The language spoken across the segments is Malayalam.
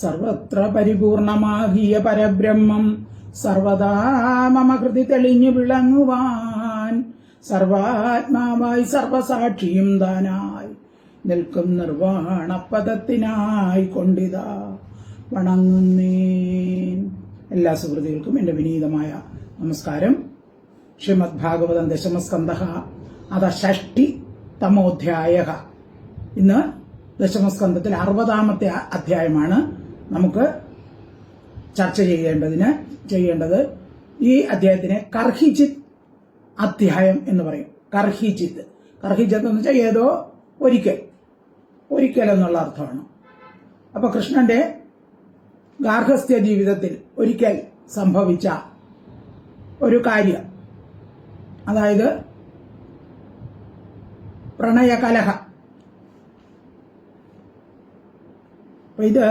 സർവത്ര പരിപൂർണമാകിയ പരബ്രഹ്മം സർവദാ മമ ഹൃദി തെളിഞ്ഞു വിളങ്ങുവാൻ സർവാത്മാവായി സർവസാക്ഷിയും താനായി നിൽക്കും നിർവാണപദത്തിനായി കൊണ്ടിതാ വണങ്ങുന്നേൻ. എല്ലാ സുഹൃത്തുക്കൾക്കും എൻ്റെ വിനീതമായ നമസ്കാരം. ശ്രീമദ് ഭാഗവതം ദശമസ്കന്ധഃ അഥ ഷഷ്ടിതമോധ്യായ. ഇന്ന് ദശമസ്കന്ധത്തിൽ 60-ാമത്തെ അധ്യായമാണ് നമുക്ക് ചർച്ച ചെയ്യേണ്ടത്. ഈ അധ്യായത്തിനെ കർഹിജിത് അധ്യായം എന്ന് പറയും. കർഹിജിത്ത് എന്ന് വെച്ചാൽ ഏതോ ഒരിക്കൽ എന്നുള്ള അർത്ഥമാണ്. അപ്പൊ കൃഷ്ണന്റെ ഗാർഹസ്ഥ്യ ജീവിതത്തിൽ ഒരിക്കൽ സംഭവിച്ച ഒരു കാര്യം, അതായത് പ്രണയകലഹം. അപ്പൊ ഇത്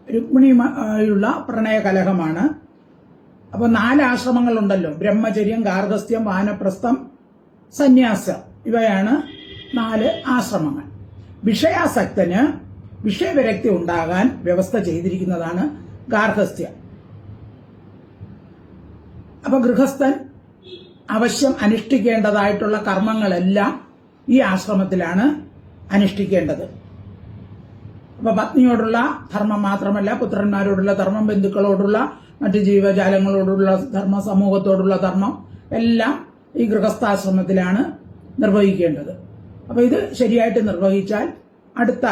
രുക്മിണിയുമായുള്ള പ്രണയകലഹമാണ്. അപ്പൊ 4 ആശ്രമങ്ങളുണ്ടല്ലോ: ബ്രഹ്മചര്യം, ഗാർഹസ്ഥ്യം, വാനപ്രസ്ഥം, സന്യാസം. ഇവയാണ് 4 ആശ്രമങ്ങൾ. വിഷയാസക്തന് വിഷയവിരക്തി ഉണ്ടാകാൻ വ്യവസ്ഥ ചെയ്തിരിക്കുന്നതാണ് ഗാർഹസ്ഥ്യം. അപ്പൊ ഗൃഹസ്ഥൻ അവശ്യം അനുഷ്ഠിക്കേണ്ടതായിട്ടുള്ള കർമ്മങ്ങളെല്ലാം ഈ ആശ്രമത്തിലാണ് അനുഷ്ഠിക്കേണ്ടത്. അപ്പൊ പത്നിയോടുള്ള ധർമ്മം മാത്രമല്ല, പുത്രന്മാരോടുള്ള ധർമ്മം, ബന്ധുക്കളോടുള്ള, മറ്റു ജീവജാലങ്ങളോടുള്ള ധർമ്മം, സമൂഹത്തോടുള്ള ധർമ്മം എല്ലാം ഈ ഗൃഹസ്ഥാശ്രമത്തിലാണ് നിർവഹിക്കേണ്ടത്. അപ്പൊ ഇത് ശരിയായിട്ട് നിർവഹിച്ചാൽ അടുത്ത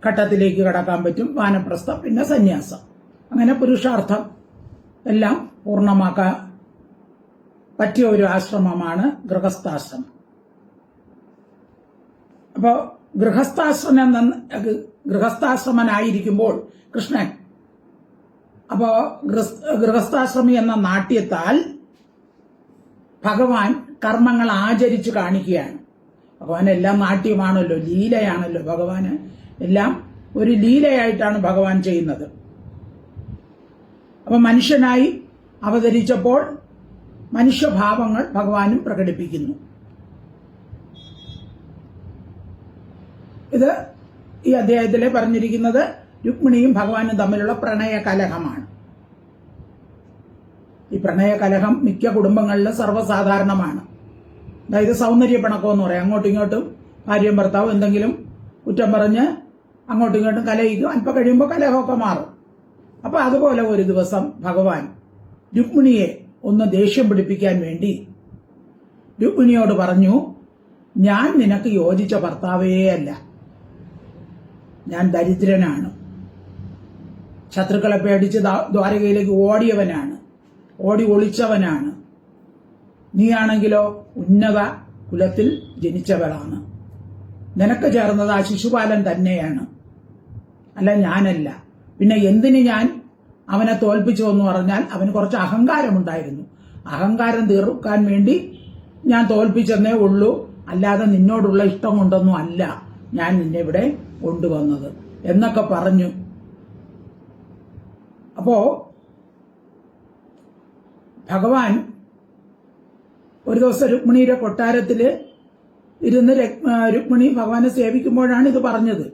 ഘട്ടത്തിലേക്ക് കടക്കാൻ പറ്റും: വാനപ്രസ്ഥം, പിന്നെ സന്യാസം. അങ്ങനെ പുരുഷാർത്ഥം എല്ലാം പൂർണ്ണമാക്കാൻ പറ്റിയ ഒരു ആശ്രമമാണ് ഗൃഹസ്ഥാശ്രമം. അപ്പോ ഗൃഹസ്ഥാശ്രമനായിരിക്കുമ്പോൾ കൃഷ്ണൻ അപ്പോ ഗൃഹസ്ഥാശ്രമി എന്ന നാട്യത്താൽ ഭഗവാൻ കർമ്മങ്ങൾ ആചരിച്ചു കാണിക്കുകയാണ്. ഭഗവാൻ എല്ലാം നാട്യമാണല്ലോ, ലീലയാണല്ലോ. ഭഗവാന് എല്ലാം ഒരു ലീലയായിട്ടാണ് ഭഗവാൻ ചെയ്യുന്നത്. അപ്പൊ മനുഷ്യനായി അവതരിച്ചപ്പോൾ മനുഷ്യഭാവങ്ങൾ ഭഗവാനും പ്രകടിപ്പിക്കുന്നു. ഇത് ഈ അധ്യായത്തിലെ പറഞ്ഞിരിക്കുന്നത് രുക്മിണിയും ഭഗവാനും തമ്മിലുള്ള പ്രണയകലഹമാണ്. ഈ പ്രണയകലഹം മിക്ക കുടുംബങ്ങളിലും സർവ്വസാധാരണമാണ്. അതായത് സൗന്ദര്യപ്പിണക്കം എന്ന് പറയും. അങ്ങോട്ടും ഇങ്ങോട്ടും ഭാര്യയും ഭർത്താവും എന്തെങ്കിലും കുറ്റം പറഞ്ഞ് അങ്ങോട്ടും ഇങ്ങോട്ടും കലഹിക്കും. അല്പം കഴിയുമ്പോൾ കലഹമൊക്കെ മാറും. അപ്പൊ അതുപോലെ ഒരു ദിവസം ഭഗവാൻ രുക്മിണിയെ ഒന്ന് ദേഷ്യം പിടിപ്പിക്കാൻ വേണ്ടി രുക്മിണിയോട് പറഞ്ഞു: ഞാൻ നിനക്ക് യോജിച്ച ഭർത്താവേ അല്ല, ഞാൻ ദരിദ്രനാണ്, ശത്രുക്കളെ പേടിച്ച് ദ്വാരകയിലേക്ക് ഓടി ഒളിച്ചവനാണ്. നീയാണെങ്കിലോ ഉന്നത കുലത്തിൽ ജനിച്ചവളാണ്. നിനക്ക് ചേർന്നത് ആ ശിശുപാലൻ തന്നെയാണ്, അല്ല ഞാനല്ല. പിന്നെ എന്തിന് ഞാൻ അവനെ തോൽപ്പിച്ചു എന്ന് പറഞ്ഞാൽ അവന് കുറച്ച് അഹങ്കാരമുണ്ടായിരുന്നു. അഹങ്കാരം തീർക്കാൻ വേണ്ടി ഞാൻ തോൽപ്പിച്ചെന്നേ ഉള്ളൂ, അല്ലാതെ നിന്നോടുള്ള ഇഷ്ടം കൊണ്ടൊന്നും അല്ല ഞാൻ നിന്നെ ഇവിടെ കൊണ്ടുവന്നത് എന്നൊക്കെ പറഞ്ഞു. അപ്പോ ഭഗവാൻ ഒരു ദിവസം രുക്മിണിയുടെ കൊട്ടാരത്തില് ഇരുന്ന് രുക്മിണി ഭഗവാനെ സേവിക്കുമ്പോഴാണ് ഇത് പറഞ്ഞത്.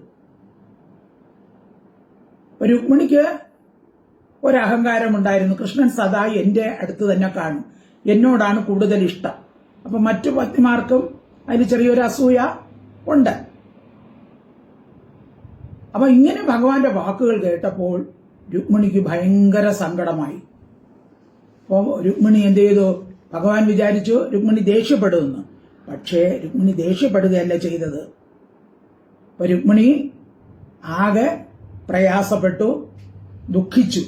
രുക്മിണിക്ക് ഒരഹങ്കാരമുണ്ടായിരുന്നു. കൃഷ്ണൻ സദാ എന്റെ അടുത്ത് തന്നെ കാണും, എന്നോടാണ് കൂടുതൽ ഇഷ്ടം. അപ്പൊ മറ്റു പത്നിമാർക്കും അതിന് ചെറിയൊരു അസൂയ ഉണ്ട്. അപ്പൊ ഇങ്ങനെ ഭഗവാന്റെ വാക്കുകൾ കേട്ടപ്പോൾ രുക്മിണിക്ക് ഭയങ്കര സങ്കടമായി. അപ്പോ രുക്മിണി എന്ത് ചെയ്തു? ഭഗവാൻ വിചാരിച്ചു രുക്മിണി ദേഷ്യപ്പെടുമെന്ന്. പക്ഷേ രുക്മിണി ദേഷ്യപ്പെടുകയല്ല ചെയ്തത്. അപ്പൊ രുക്മിണി ആകെ പ്രയാസപ്പെട്ടു, ദുഃഖിച്ചു.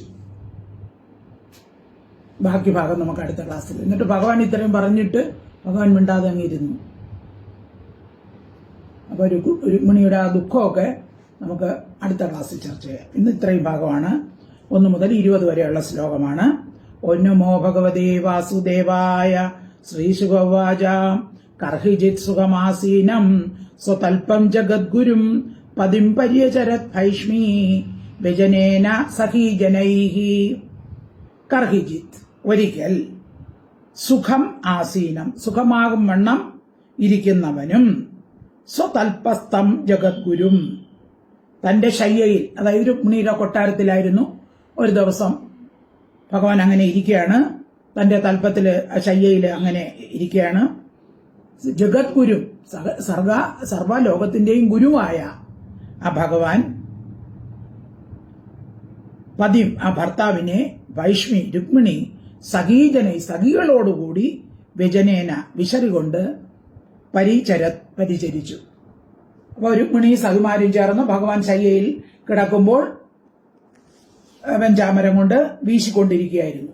ബാക്കി ഭാഗം നമുക്ക് അടുത്ത ക്ലാസ്സിൽ. എന്നിട്ട് ഭഗവാൻ ഇത്രയും പറഞ്ഞിട്ട് ഭഗവാൻ മിണ്ടാതെ അങ്ങിരുന്നു. അപ്പൊ രുക്മിണിയുടെ ആ ദുഃഖമൊക്കെ നമുക്ക് അടുത്ത ക്ലാസ്സിൽ ചർച്ച ചെയ്യാം. ഇന്ന് ഇത്രയും ഭാഗമാണ്. 1 മുതൽ 20 വരെയുള്ള ശ്ലോകമാണ്. നമോ ഭഗവതേ വാസുദേവായ. ശ്രീശുകവാച കർഹിജിത് സുഖമാസീനം സ്വതൽപം ജഗദ്ഗുരും പതിം പര്യചരത് ഭൈഷ്മീ വ്യജനേന സഖീജനൈഹി. കർഹിജിത് ഒരിക്കൽ, സുഖം ആസീനം സുഖമാകും വണ്ണം ഇരിക്കുന്നവനും, സ്വതൽപസ്ഥം ജഗദ്ഗുരും തന്റെ ശയ്യയിൽ, അതായത് രുക്മിണിയുടെ കൊട്ടാരത്തിലായിരുന്നു ഒരു ദിവസം ഭഗവാൻ അങ്ങനെ ഇരിക്കുകയാണ്. തന്റെ തൽപ്പത്തില് ശയ്യയില് അങ്ങനെ ഇരിക്കുകയാണ്. ജഗദ്ഗുരു, സർവലോകത്തിന്റെയും ഗുരുവായ ആ ഭഗവാൻ പതിം, ആ ഭർത്താവിനെ വൈഷ്മി രുക്മിണി സഖികളോടുകൂടി വ്യജനേന വിശറി കൊണ്ട് പരിചരിച്ചു. അപ്പോൾ രുക്മിണി സഖിമാരും ചേർന്ന് ഭഗവാൻ ശയ്യയിൽ കിടക്കുമ്പോൾ വെഞ്ചാമരം കൊണ്ട് വീശിക്കൊണ്ടിരിക്കുകയായിരുന്നു.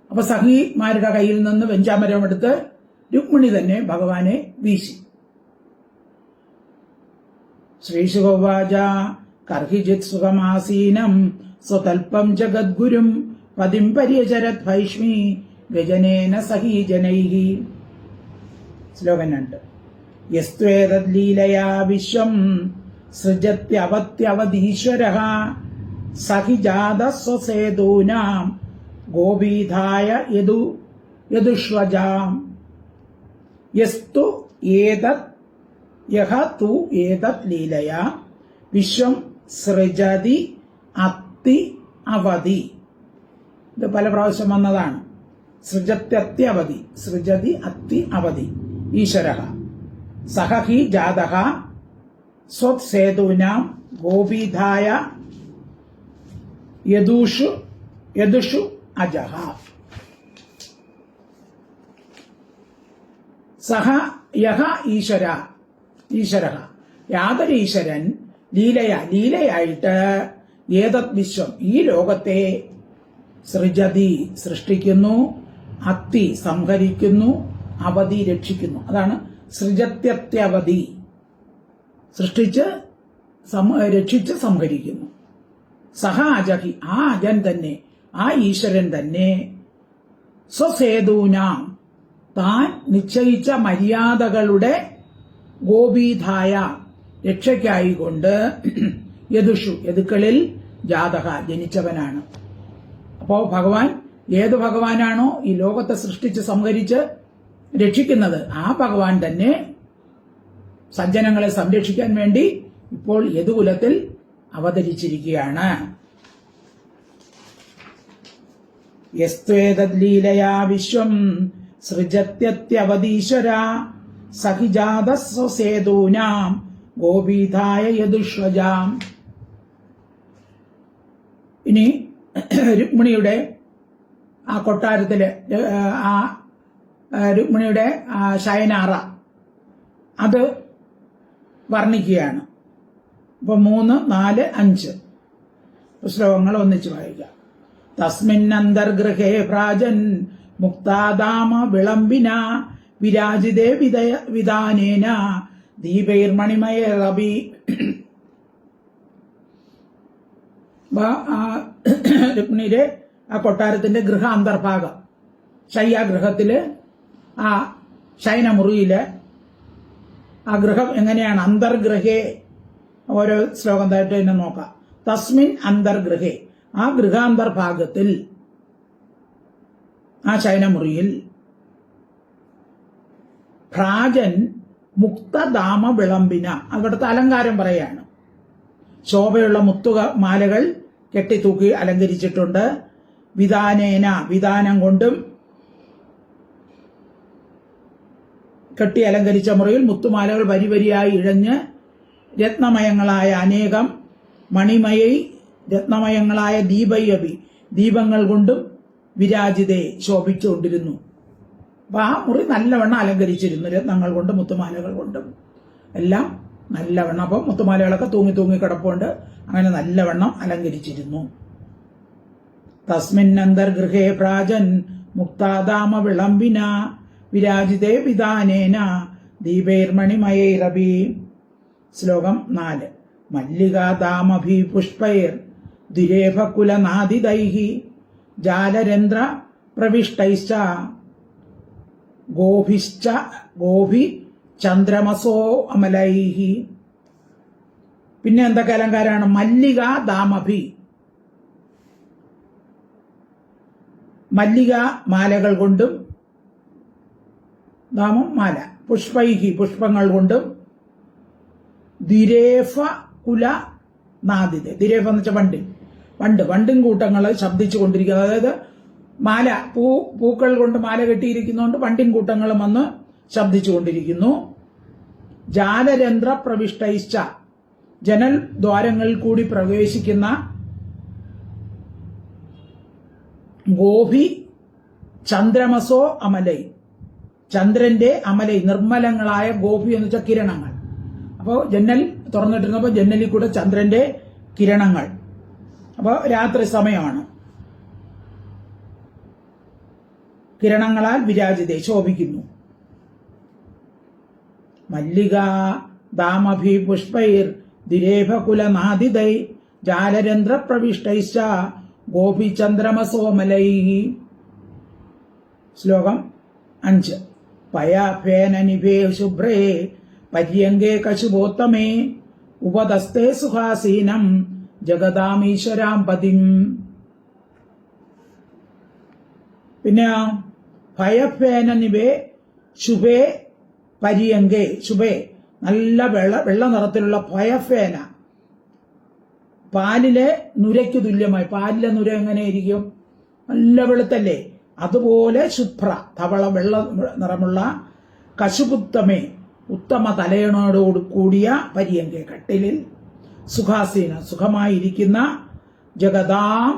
അപ്പൊ സഖിമാരുടെ കയ്യിൽ നിന്ന് വെഞ്ചാമരം എടുത്ത് രുക്മിണി തന്നെ ഭഗവാനെ വീശി. ശ്രീശുഗോവാച കർഹിജിത് സുഖമാസീനം സ്വതൽപം ജഗദ്ഗുരും പതിം പര്യചരത് ഭൈഷ്മി വ്യജനേന സഹീജനൈഹി. ശ്ലോകം 2. യസ്ത്വേതദ്ലീലയാ വിശ്വം സൃജത്യവത്യവധീശ്വരഃ സഹി ജാതസ്വസേതൂനാം ഗോപീധായ യദുഷ്വജാം. യസ്തു ഏതത് യഹ തു ഏതത് ലീലയാ വിശ്വം സൃജതി അത്തി അവധി. ഇത് പല പ്രാവശ്യം വന്നതാണ്. സൃജത്യവധി, സൃജതി അത്തി അവധി ഈശ്വരഃ സഹ ഹി ജാതഃ സ്വത്സേതൂനാം ഗോപീധായ യദുഷു അജഃ. സഹ യഹ ഈശ്വരഃ യാതൊരു ഈശ്വരൻ ലീലയായിട്ട് ഏതത് വിശ്വം ഈ ലോകത്തെ സൃജതി സൃഷ്ടിക്കുന്നു, അത്തി സംഹരിക്കുന്നു, അവധി രക്ഷിക്കുന്നു. അതാണ് സൃജത്യവധി, സൃഷ്ടിച്ച് രക്ഷിച്ച് സംഹരിക്കുന്നു. സഹ അജഹി ആ അജൻ തന്നെ, ആ ഈശ്വരൻ തന്നെ സ്വസേതൂനാം താൻ നിശ്ചയിച്ച മര്യാദകളുടെ ഗോപീധായ രക്ഷയ്ക്കായിക്കൊണ്ട് യദുക്കളിൽ ജാതക ജനിച്ചവനാണ്. അപ്പോ ഭഗവാൻ ഏത് ഭഗവാനാണോ ഈ ലോകത്തെ സൃഷ്ടിച്ച് സംഹരിച്ച് രക്ഷിക്കുന്നത്, ആ ഭഗവാൻ തന്നെ സജ്ജനങ്ങളെ സംരക്ഷിക്കാൻ വേണ്ടി ഇപ്പോൾ യദുകുലത്തിൽ അവതരിച്ചിരിക്കുകയാണ്. യസ്ത്വേതദ്ലീലയാ വിശ്വം സൃജത്യവധീശ്വര സഹിജാതസ്വസേതൂനാം ഗോപീധായ യദുഷ്വജാം. ഇനി രുക്മിണിയുടെ ആ കൊട്ടാരത്തില് ആ രുക്മിണിയുടെ ശയനാറ അത് വർണ്ണിക്കുകയാണ്. ഇപ്പൊ 3, 4, 5 ശ്ലോകങ്ങൾ ഒന്നിച്ച് വായിക്കാം. തസ്മിന്നന്തർഗൃഹേ ഭ്രാജൻ മുക്താദാമ വിളംബിന വിരാജിതേ വിധാനേന ദീപൈർമണിമയേറബി. രുക്മിണിയുടെ ആ കൊട്ടാരത്തിന്റെ ഗൃഹ അന്തർഭാഗം, ശയ്യാഗൃഹത്തില് ആ ശയനമുറിയില് ആ ഗൃഹം എങ്ങനെയാണ്? അന്തർഗൃഹേ, ഓരോ ശ്ലോകം തായിട്ട് തന്നെ നോക്കാം. തസ്മിൻ അന്തർഗൃഹേ, ആ ഗൃഹാന്തർഭാഗത്തിൽ, ആ ശയനമുറിയിൽ ഭ്രാജൻ മുക്തദാമ വിളംബിന, അവിടുത്തെ അലങ്കാരം പറയാണ്. ശോഭയുള്ള മുത്തുമാലകൾ കെട്ടിത്തൂക്കി അലങ്കരിച്ചിട്ടുണ്ട്. വിധാനേന, വിധാനം കൊണ്ടും കെട്ടി അലങ്കരിച്ച മുറിയിൽ മുത്തുമാലകൾ വരിവരിയായി ഇഴഞ്ഞ് രത്നമയങ്ങളായ അനേകം മണിമയൈ, രത്നമയങ്ങളായ ദീപയഭി, ദീപങ്ങൾ കൊണ്ടും വിരാജിതേ ശോഭിച്ചുകൊണ്ടിരുന്നു. അപ്പൊ ആ മുറി നല്ലവണ്ണം അലങ്കരിച്ചിരുന്നു, രത്നങ്ങൾ കൊണ്ടും മുത്തുമാലകൾ കൊണ്ടും എല്ലാം നല്ലവണ്ണം. അപ്പം മുത്തുമാലകളൊക്കെ തൂങ്ങി കിടപ്പുണ്ട്, അങ്ങനെ നല്ലവണ്ണം അലങ്കരിച്ചിരുന്നു. തസ്മിന്നന്തർഗൃഹേ പ്രാജൻ മുക്താദാമ വിളംബിന വിരാജിതേ വിധാനേന ദീപൈർമണിമയൈരപി. ശ്ലോകം 4. മല്ലികാദാമഭി പുഷ്പൈർ ദുരേഭകുലനാദിതൈഹി ജാലരന്ധ്ര പ്രവിഷ്ടൈശ്ച ഗോഭി ചന്ദ്രമസോ അമലൈഹി. പിന്നെ എന്തൊക്കെ അലങ്കാരമാണ്? മല്ലികാദാമഭി, മല്ലിക മാലകൾ കൊണ്ടും, ദാമം മാല, പുഷ്പൈഹി പുഷ്പങ്ങൾ കൊണ്ടും, ദിരേഫ കുല നാദിത. ദിരേഫ എന്ന് വെച്ചാൽ വണ്ടിൻ കൂട്ടങ്ങൾ ശബ്ദിച്ചു കൊണ്ടിരിക്കുന്നത്. അതായത് മാല പൂക്കൾ കൊണ്ട് മാല കെട്ടിയിരിക്കുന്നതുകൊണ്ട് വണ്ടിൻ കൂട്ടങ്ങളും വന്ന് ശബ്ദിച്ചു കൊണ്ടിരിക്കുന്നു. ജാലരന്ധ്ര പ്രവിഷ്ടയിച്ച ജനൽ ദ്വാരങ്ങളിൽ കൂടി പ്രവേശിക്കുന്ന ഗോപി ചന്ദ്രമസോ അമലൈ, ചന്ദ്രന്റെ അമലൈ നിർമ്മലങ്ങളായ ഗോപി എന്ന് വെച്ചാൽ കിരണങ്ങൾ. അപ്പോൾ ജന്നൽ തുറന്നിട്ടിരുന്നപ്പോൾ ജന്നലിൽ കൂടെ ചന്ദ്രന്റെ കിരണങ്ങൾ. അപ്പോൾ രാത്രി സമയമാണ്. കിരണങ്ങളാൽ വിരാജിതേ ശോഭിക്കുന്നു. മല്ലിക ദാമഭി പുഷ്പൈർ ദിരേഭകുലനാദിതൈ ജാലരന്ധ്ര പ്രവിഷ്ടൈശ്ച ഗോപി ചന്ദ്രമസോമലൈ. ശ്ലോകം 5. പയാഫേന നിഭേ ശുഭ്രേ പര്യങ്കേ കശുഭോത്തമേ ഉപതസ്തേ സുഹാസീനം ജഗദാമീശ്വരാം പതിം. പിന്നെ ഭയഫേന നിഭേ ശുഭേ പര്യങ്കേ, ശുഭേ നല്ല വെള്ള നിറത്തിലുള്ള ഭയഫേന, പാലിലെ നുരയ്ക്ക് തുല്യമായി. പാലിലെ നുര എങ്ങനെയിരിക്കും? നല്ല വെളുത്തല്ലേ? അതുപോലെ ശുഭ്ര ധവള വെള്ള നിറമുള്ള കശുപുത്തമേ ഉത്തമ തലയണോട് കൂടിയ പര്യങ്കെ കട്ടിലിൽ സുഖാസീന സുഖമായിരിക്കുന്ന ജഗദാം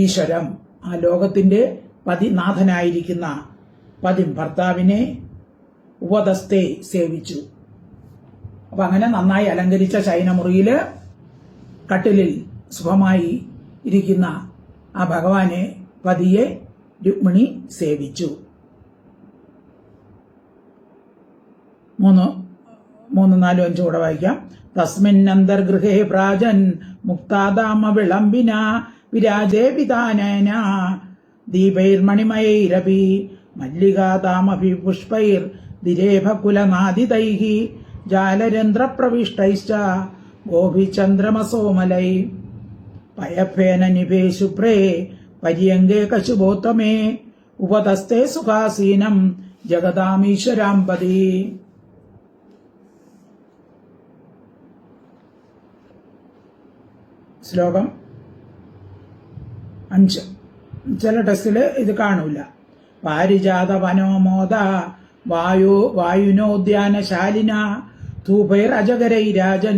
ഈശ്വരം ആ ലോകത്തിന്റെ പതിനാഥനായിരിക്കുന്ന പതിം ഭർത്താവിനെ ഉപതസ്തേ സേവിച്ചു. അപ്പൊ അങ്ങനെ നന്നായി അലങ്കരിച്ച ശയനമുറിയില് കട്ടിലിൽ സുഖമായി ഇരിക്കുന്ന ആ ഭഗവാനെ പതിയെ രുക്മിണി സേവിച്ചു. 3, 4, 5 കൂടെ വായിക്കാം. തസ്മിന്നന്തർഗൃഹേ പ്രാജൻ മുക്താദാമ വിളംബിന വിരാജേ വിധാനേന ദീപൈർമണിമയൈരപി മല്ലികാദാമഭി പുഷ്പൈർ ദിരേഭകുലനാദിതൈഃ ജാലരന്ധ്ര പ്രവിഷ്ടൈശ്ച ഗോപിചന്ദ്രമസോമലൈ പയഫേന നിഭേ ശുഭ്രേ പര്യങ്കേ കശുഭോത്തമേ ഉപതസ്തേ സുഖാസീനം ജഗദാമീശ്വരാംപതി. ശ്ലോകം 5. ചില ടെസ്റ്റില് ഇത് കാണൂല. പാരിജാത വനോമോദ വായുനോദ്യാനശാലിന ധൂപൈർ അജഗരൈ രാജൻ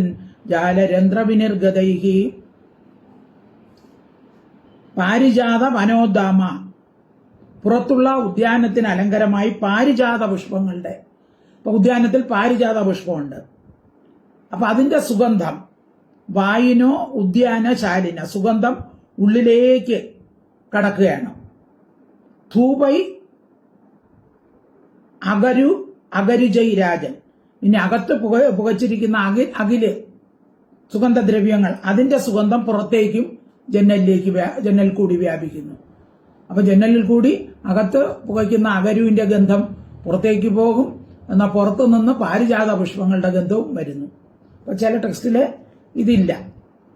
ജാലരന്ധ്ര വിനിർഗതൈഃ. പാരിജാത വനോദ്ദാമ, പുറത്തുള്ള ഉദ്യാനത്തിന് അലങ്കാരമായി പാരിജാത പുഷ്പങ്ങളുടെ, ഇപ്പൊ ഉദ്യാനത്തിൽ പാരിജാത പുഷ്പമുണ്ട്. അപ്പൊ അതിന്റെ സുഗന്ധം വായുനോ ഉദ്യാനശാലിന, സുഗന്ധം ഉള്ളിലേക്ക് കടക്കുകയാണ്. ധൂപൈ അകരുജൈ രാജൻ, ഇനി അകത്ത് പുകച്ചിരിക്കുന്ന അകില് സുഗന്ധദ്രവ്യങ്ങൾ, അതിന്റെ സുഗന്ധം പുറത്തേക്കും ജന്നൽ കൂടി വ്യാപിക്കുന്നു. അപ്പൊ ജന്നലിൽ കൂടി അകത്ത് പുകയ്ക്കുന്ന അകരുവിന്റെ ഗന്ധം പുറത്തേക്ക് പോകും, എന്നാൽ പുറത്തു നിന്ന് പാരിജാത പുഷ്പങ്ങളുടെ ഗന്ധവും വരുന്നു. അപ്പൊ ചില ടെക്സ്റ്റില് ഇതില്ല,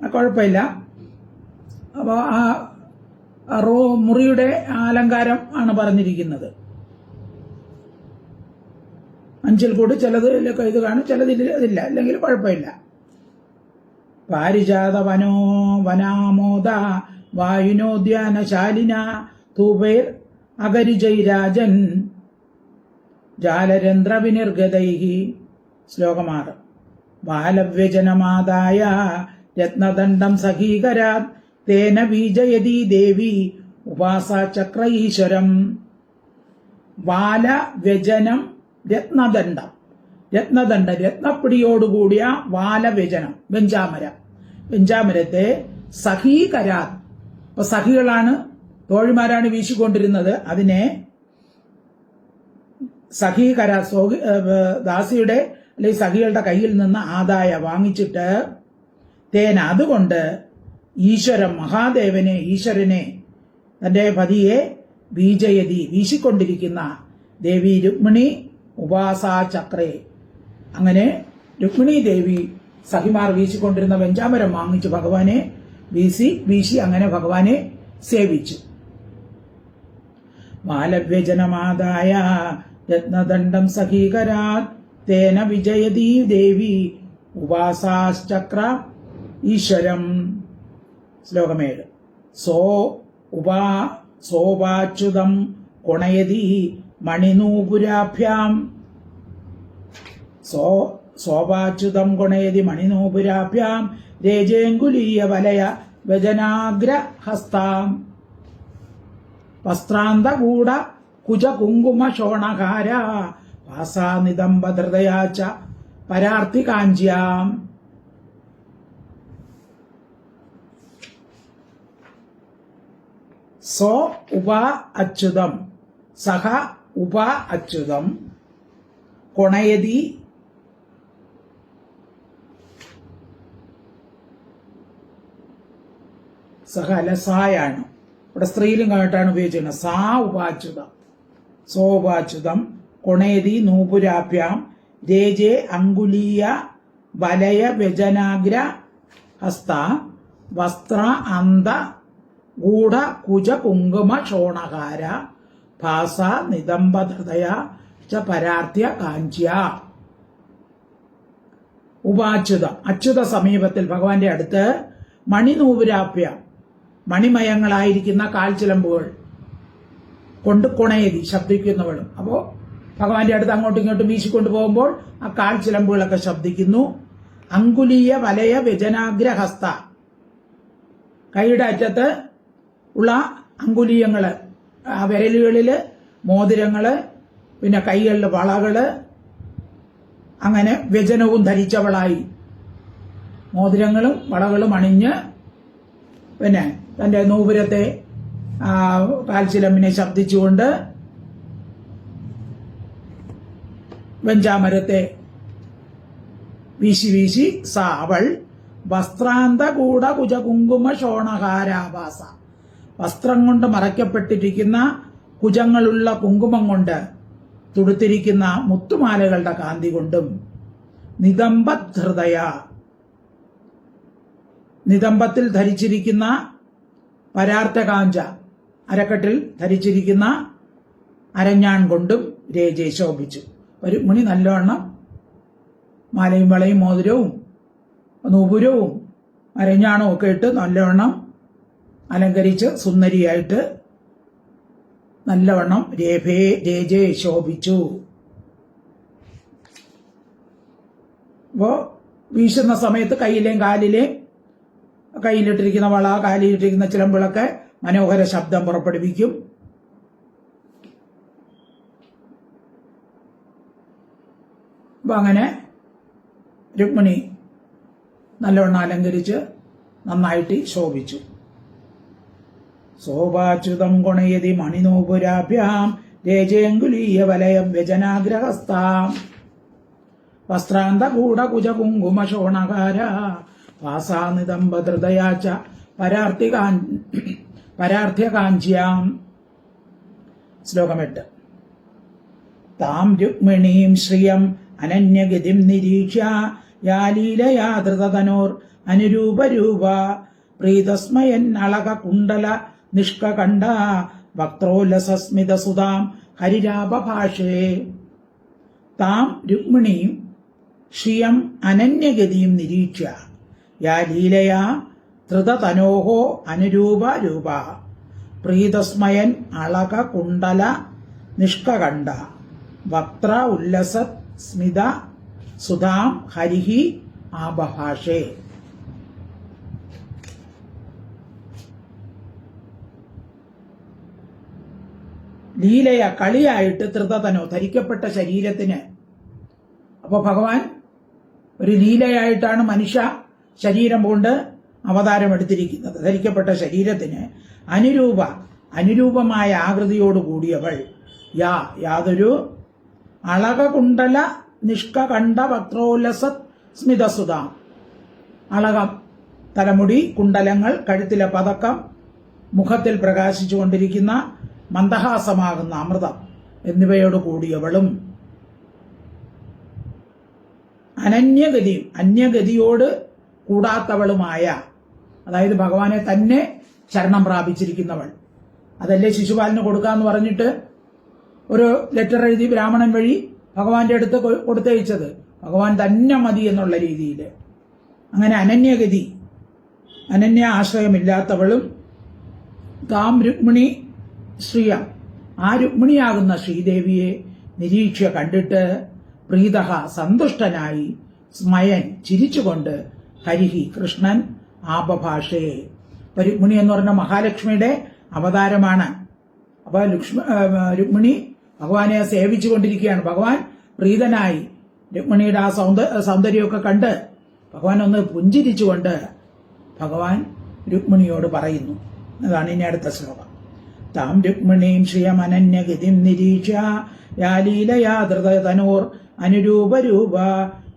കുഴപ്പമില്ല. അപ്പൊ ആ മുറിയുടെ അലങ്കാരം ആണ് പറഞ്ഞിരിക്കുന്നത്. 5 കൂടി ചിലതിലൊക്കെ ഇത് കാണും, ചിലതിൽ ഇതില്ല, അല്ലെങ്കിൽ കുഴപ്പമില്ല. പാരിജാത വനാമോദ വായുനോദ്യാനശാലിന ധൂപൈർ അകരിജൈരാജൻ ജാലരന്ധ്ര വിനിർഗതൈഃ. ശ്ലോകം 6. ബാലവ്യജനമാദായ രത്നദണ്ഡം സഖീകരാത് തേന ബീജയതി ദേവി ഉപാസചക്ര ഈശ്വരം. വാലവ്യജനം രത്നദണ്ഡം, രത്നപ്പിടിയോടുകൂടിയ വാലവ്യജനം, വെഞ്ചാമരത്തെ സഖീകരാത്, ഇപ്പൊ സഖികളാണ്, തോഴിമാരാണ് വീശിക്കൊണ്ടിരുന്നത്. അതിനെ സഖീകരാ, ദാസിയുടെ അല്ലെങ്കിൽ സഖികളുടെ കയ്യിൽ നിന്ന് ആദായ വാങ്ങിച്ചിട്ട് തേന, അതുകൊണ്ട് ഈശ്വരം മഹാദേവനെ, ഈശ്വരനെ, തന്റെ പതിയെ ബീജയതി വീശിക്കൊണ്ടിരിക്കുന്ന ദേവി രുക്മിണി ഉപാസാചക്രേ, അങ്ങനെ രുക്മിണി ദേവി സഖിമാർ വീശിക്കൊണ്ടിരുന്ന വെഞ്ചാമരം വാങ്ങിച്ചു ഭഗവാനെ വീശി അങ്ങനെ ഭഗവാനെ സേവിച്ചു. ബാലവ്യജനമാദായ രത്നദണ്ഡം സഖീകരാത് തേന വിജയതി ദേവി ഉപാസാശ്ചക്ര ഈശ്വരം. ശ്ലോകം 7. സോപാച്യുതം കൊണയതി മണിനൂപുരാഭ്യാം. സോപാച്യുതം കൊണയതി മണിനൂപുരാഭ്യാം രേജേങ്കുലീയ വലയ വ്യജനാഗ്രഹസ്താം. വസ്ത്രാന്തകൂട കുജകുങ്കുമ ശോണകാര ഭാസാനിദംബധൃതയാച്ച പരാർത്തികാഞ്ച്യാം. സോ ഉപ അച്യുതം സഹ ഉപ അച്യുതം കൊണയതി സഹ അല്ല സായാണ്, ഇവിടെ സ്ത്രീലിംഗമായിട്ടാണ് ഉപയോഗിച്ചിരുന്നത്. സാ ഉപാച്യുതം സോപാച്യുതം കൊണേതി നൂപുരാഭ്യാം രേജേ അങ്കുലീയ വലയ വ്യജനാഗ്ര ഹസ്ത വസ്ത്ര അന്ത ഗൂഢ കുജ കുങ്കുമ ഷോണകാര ഭാസ നിദംബധൃതയ ച പരാർത്ഥ്യ കാഞ്ച്യ. ഉപാച്യുതം അച്യുത സമീപത്തിൽ ഭഗവാന്റെ അടുത്ത് മണിനൂപുരാഭ്യാം മണിമയങ്ങളായിരിക്കുന്ന കാൽച്ചിലമ്പുകൾ കൊണ്ട് കൊണയതി ശബ്ദിക്കുന്നവളും. അപ്പോൾ ഭഗവാന്റെ അടുത്ത് അങ്ങോട്ടും ഇങ്ങോട്ടും വീശിക്കൊണ്ടു പോകുമ്പോൾ ആ കാൽച്ചിലമ്പുകളൊക്കെ ശബ്ദിക്കുന്നു. അങ്കുലീയ വലയ വ്യജനാഗ്രഹസ്ത കൈയുടെ അറ്റത്ത് ഉള്ള അങ്കുലീയങ്ങള്, ആ വിരലുകളില് മോതിരങ്ങള്, പിന്നെ കൈകളില് വളകള്, അങ്ങനെ വ്യജനവും ധരിച്ചവളായി മോതിരങ്ങളും വളകളും അണിഞ്ഞ് പിന്നെ തന്റെ നൂപുരത്തെ കാൽച്ചിലമ്പിനെ ശബ്ദിച്ചുകൊണ്ട് വെഞ്ചാമരത്തെ വീശി വീശി അവൾ വസ്ത്രാന്തകൂട കുജ കുങ്കുമ ഷോണഹാരാഭാസ വസ്ത്രം കൊണ്ട് മറയ്ക്കപ്പെട്ടിരിക്കുന്ന കുജങ്ങളുള്ള കുങ്കുമം കൊണ്ട് തുടുത്തിരിക്കുന്ന മുത്തുമാലകളുടെ കാന്തി കൊണ്ടും നിദംബധൃതയ നിദംബത്തിൽ ധരിച്ചിരിക്കുന്ന പരാർത്ഥകാഞ്ച അരക്കെട്ടിൽ ധരിച്ചിരിക്കുന്ന അരഞ്ഞാൺ കൊണ്ടും രേജെ ശോഭിച്ചു. ഒരു മുനി നല്ലവണ്ണം മാലയും വളയും മോതിരവും നൂപുരവും അരഞ്ഞാണും ഒക്കെ ഇട്ട് നല്ലവണ്ണം അലങ്കരിച്ച് സുന്ദരിയായിട്ട് നല്ലവണ്ണം രേജെ ശോഭിച്ചു. അപ്പോ വീശുന്ന സമയത്ത് കയ്യിലെയും കാലിലെയും കയ്യിലിട്ടിരിക്കുന്ന വള കാലിലിട്ടിരിക്കുന്ന ചിലമ്പുകളൊക്കെ മനോഹര ശബ്ദം പുറപ്പെടുവിക്കും. അപ്പൊ അങ്ങനെ രുക്മിണി നല്ലവണ്ണം അലങ്കരിച്ച് നന്നായിട്ട് ശോഭിച്ചു. സോപാച്യുതം ഗുണയതി മണിനൂപുരാഭ്യാം രേജേങ്കുലീയ വലയം വ്യജനാഗ്രഹസ്താം വസ്ത്രാന്തകൂട കുജ കുങ്കുമ ശോണകാര ഭാസാനിദംബധൃതയാച്ച പരാർത്ഥ്യകാഞ്ച്യാം. ശ്ലോകം 8. താം രുക്മിണീം ശ്രിയം അനന്യഗതിം നിരീക്ഷ്യ യാ ലീലയാ ധൃതതനോർ അനുരൂപരൂപ പ്രീതസ്മയൻ അളക കുണ്ടല നിഷ്കണ്ഠ വക്ത്രോല്ലസസ്മിത സുതാം ഹരിരാപഭാഷേ. താം രുക്മിണീം ശ്രിയം അനന്യഗതിയും നിരീക്ഷ്യ യാ ലീലയാ ധൃതതനോഹോ അനുരൂപ രൂപ പ്രീതസ്മയൻ അളക കുണ്ടല നിഷ്കണ്ഠ വക്ത്ര ഉല്ലസ സ്മിത സുധാം ഹരിഹി ആബഭാഷേ. ലീലയ കളിയായിട്ട് ധൃതതനോ ധരിക്കപ്പെട്ട ശരീരത്തിന്. അപ്പൊ ഭഗവാൻ ഒരു ലീലയായിട്ടാണ് മനുഷ്യ ശരീരം കൊണ്ട് അവതാരമെടുത്തിരിക്കുന്നത്. ധരിക്കപ്പെട്ട ശരീരത്തിന് അനുരൂപമായ ആകൃതിയോട് കൂടിയവൾ യാതൊരു അളകകുണ്ടല നിഷ്കണ്ഠ വക്രോല്ലസ സ്മിതസുത അളകം തലമുടി കുണ്ടലങ്ങൾ കഴുത്തിലെ പതക്കം മുഖത്തിൽ പ്രകാശിച്ചുകൊണ്ടിരിക്കുന്ന മന്ദഹാസമാകുന്ന അമൃതം എന്നിവയോട് കൂടിയവളും അന്യഗതിയോട് കൂടാത്തവളുമായ, അതായത് ഭഗവാനെ തന്നെ ശരണം പ്രാപിച്ചിരിക്കുന്നവൾ. അതല്ലേ ശിശുപാലന് കൊടുക്കാന്ന് പറഞ്ഞിട്ട് ഒരു ലെറ്റർ എഴുതി ബ്രാഹ്മണൻ വഴി ഭഗവാന്റെ അടുത്ത് കൊടുത്തയച്ചത്. ഭഗവാൻ തന്നെ മതി എന്നുള്ള രീതിയിൽ. അങ്ങനെ അനന്യഗതി, അനന്യ ആശ്രയമില്ലാത്തവളും താം രുക്മിണി ശ്രീയം, ആ രുക്മിണിയാകുന്ന ശ്രീദേവിയെ നിരീക്ഷ്യ കണ്ടിട്ട് പ്രീതഹ സന്തുഷ്ടനായി സ്മയൻ ചിരിച്ചുകൊണ്ട് ഹരിഹി കൃഷ്ണൻ ആപഭാഷയെ. അപ്പൊ രുക്മിണി എന്ന് പറഞ്ഞ മഹാലക്ഷ്മിയുടെ അവതാരമാണ്. അപ്പൊ രുക്മിണി ഭഗവാനെ സേവിച്ചുകൊണ്ടിരിക്കുകയാണ്. ഭഗവാൻ പ്രീതനായി രുക്മിണിയുടെ ആ സൗന്ദര്യമൊക്കെ കണ്ട് ഭഗവാൻ ഒന്ന് പുഞ്ചിരിച്ചുകൊണ്ട് ഭഗവാൻ രുക്മിണിയോട് പറയുന്നു. അതാണ് ഇനി അടുത്ത ശ്ലോകം. താം രുക്മിണീം ശ്രിയമനന്യഗതിം നിരീക്ഷ യാലീലയാ ധൃതതനോർ അനുരൂപരൂപ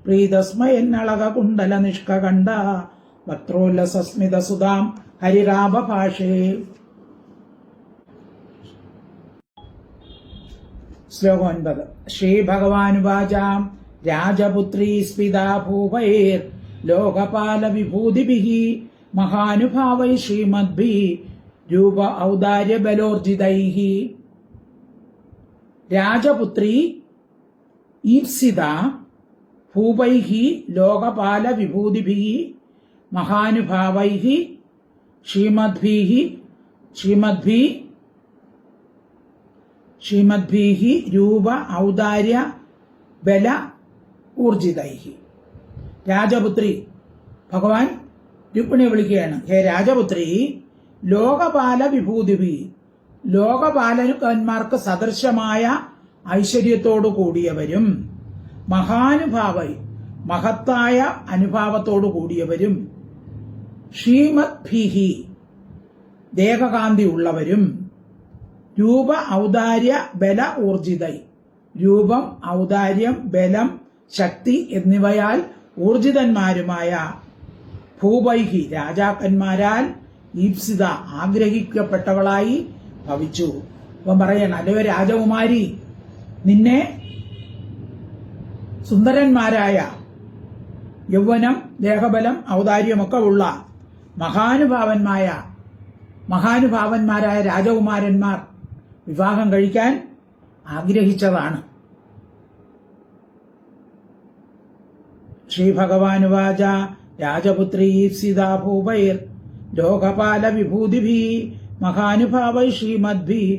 പ്രീതസ്മയന്നളക കുണ്ടല നിഷ്കകണ്ഠ വക്രോല്ലസസ്മിത സുതാം ഹരിരാഭഭാഷേ. ശ്ലോകം 9. ശ്രീഭഗവാനുവാചാം രാജപുത്രീ സ്പിതാ ഭൂപൈർ ലോകപാല വിഭൂതിഭിഃ മഹാനുഭാവൈ ശ്രീമദ്ഭിഃ രൂപ ഔദാര്യ ബലോർജിതൈഃ. രാജപുത്രി ഈപ്സിത ഭൂപൈഃ ലോകപാല വിഭൂതിഭിഃ മഹാനുഭാവൈഃ ശ്രീമദ്ഭിഃ രൂപ ഔദാര്യ ബല ഊർജിതൈഃ. രാജപുത്രി, ഭഗവാൻ രുക്മിണിയെ വിളിക്കുകയാണ്. ഹേ രാജപുത്രി, ലോകപാല വിഭൂതിഭി, ലോകപാലകന്മാർക്ക് സദൃശമായ ഐശ്വര്യത്തോടു കൂടിയവരും മഹാനുഭാവൈ, മഹത്തായ അനുഭാവത്തോടു കൂടിയവരും ശ്രീമദ്ഭിഹി, ദേഹകാന്തി ഉള്ളവരും രൂപ ഔദാര്യ ബല ഊർജിതൈ, രൂപം, ഔദാര്യം, ബലം, ശക്തി എന്നിവയാൽ ഊർജിതന്മാരുമായ ഭൂപൈഹി, രാജാക്കന്മാരാൽ ഈപ്സിത, ആഗ്രഹിക്കപ്പെട്ടവളായി ഭവിച്ചു. അപ്പം പറയണം, അല്ലയോ രാജകുമാരി, നിന്നെ സുന്ദരന്മാരായ യൗവനം, ദേഹബലം, ഔദാര്യമൊക്കെ ഉള്ള മഹാനുഭാവന്മാരായ രാജകുമാരന്മാർ വിവാഹം കഴിക്കാൻ ആഗ്രഹിച്ചതാണ്. ശ്രീഭഗവാനുവാച രാജപുത്രീ ഈപ്സിതാ ഭൂപൈർ ലോകപാല വിഭൂതിഭിഃ മഹാനുഭാവൈ ശ്രീമദ്ഭിഃ